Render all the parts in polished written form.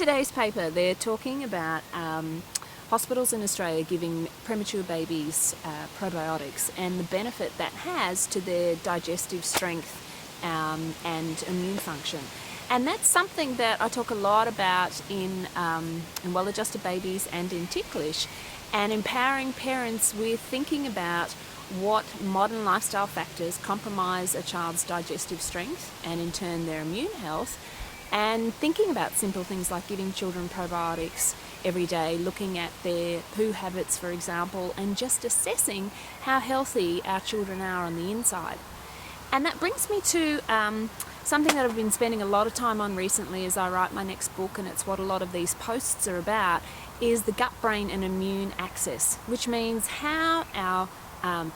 today's paper, they're talking about hospitals in Australia giving premature babies probiotics and the benefit that has to their digestive strength and immune function. And that's something that I talk a lot about in well-adjusted babies and in ticklish, and empowering parents with thinking about what modern lifestyle factors compromise a child's digestive strength and in turn their immune health, and thinking about simple things like giving children probiotics every day, looking at their poo habits, for example, and just assessing how healthy our children are on the inside. And that brings me to something that I've been spending a lot of time on recently as I write my next book, and it's what a lot of these posts are about, is the gut, brain and immune axis, which means how our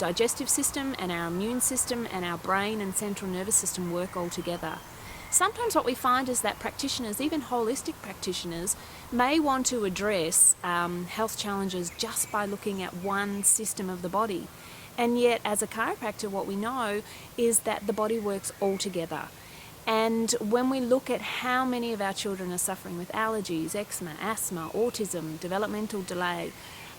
digestive system and our immune system and our brain and central nervous system work all together. Sometimes what we find is that practitioners, even holistic practitioners, may want to address health challenges just by looking at one system of the body. And yet, as a chiropractor, what we know is that the body works all together. And when we look at how many of our children are suffering with allergies, eczema, asthma, autism, developmental delay,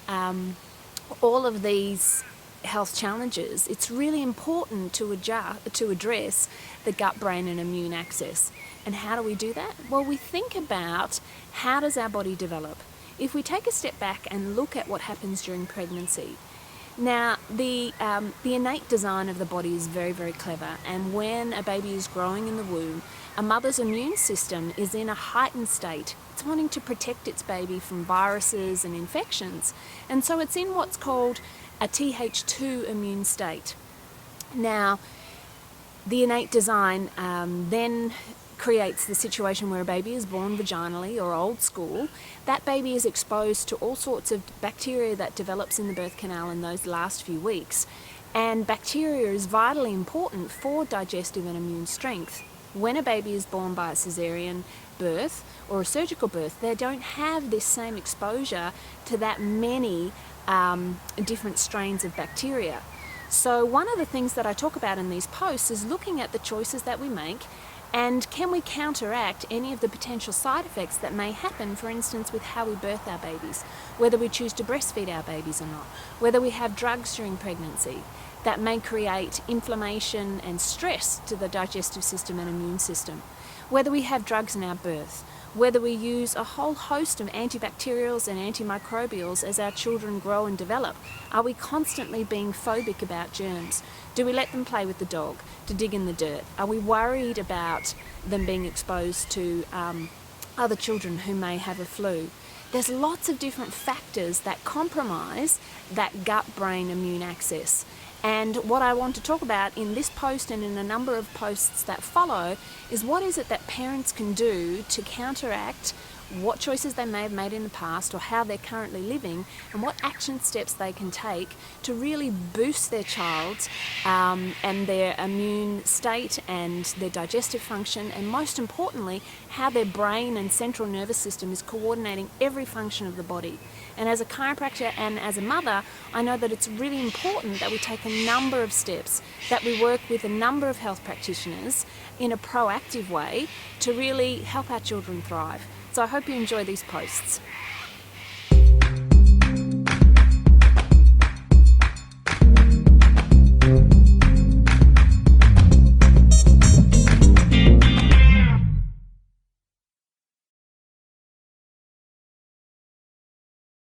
all of these health challenges, it's really important to address the gut, brain and immune axis. And how do we do that? Well, we think about how does our body develop. If we take a step back and look at what happens during pregnancy. Now, the innate design of the body is very, very clever, and when a baby is growing in the womb, a mother's immune system is in a heightened state. It's wanting to protect its baby from viruses and infections, and so it's in what's called a Th2 immune state. Now, the innate design then creates the situation where a baby is born vaginally or old school. That baby is exposed to all sorts of bacteria that develops in the birth canal in those last few weeks. And bacteria is vitally important for digestive and immune strength. When a baby is born by a cesarean birth or a surgical birth, they don't have this same exposure to that many different strains of bacteria. So one of the things that I talk about in these posts is looking at the choices that we make, and can we counteract any of the potential side effects that may happen, for instance, with how we birth our babies, whether we choose to breastfeed our babies or not, whether we have drugs during pregnancy that may create inflammation and stress to the digestive system and immune system, whether we have drugs in our birth, whether we use a whole host of antibacterials and antimicrobials as our children grow and develop. Are we constantly being phobic about germs? Do we let them play with the dog, to dig in the dirt? Are we worried about them being exposed to other children who may have a flu? There's lots of different factors that compromise that gut-brain immune axis. And what I want to talk about in this post and in a number of posts that follow is what is it that parents can do to counteract what choices they may have made in the past or how they're currently living, and what action steps they can take to really boost their child and their immune state and their digestive function, and most importantly, how their brain and central nervous system is coordinating every function of the body. And as a chiropractor and as a mother, I know that it's really important that we take a number of steps, that we work with a number of health practitioners in a proactive way to really help our children thrive. So I hope you enjoy these posts.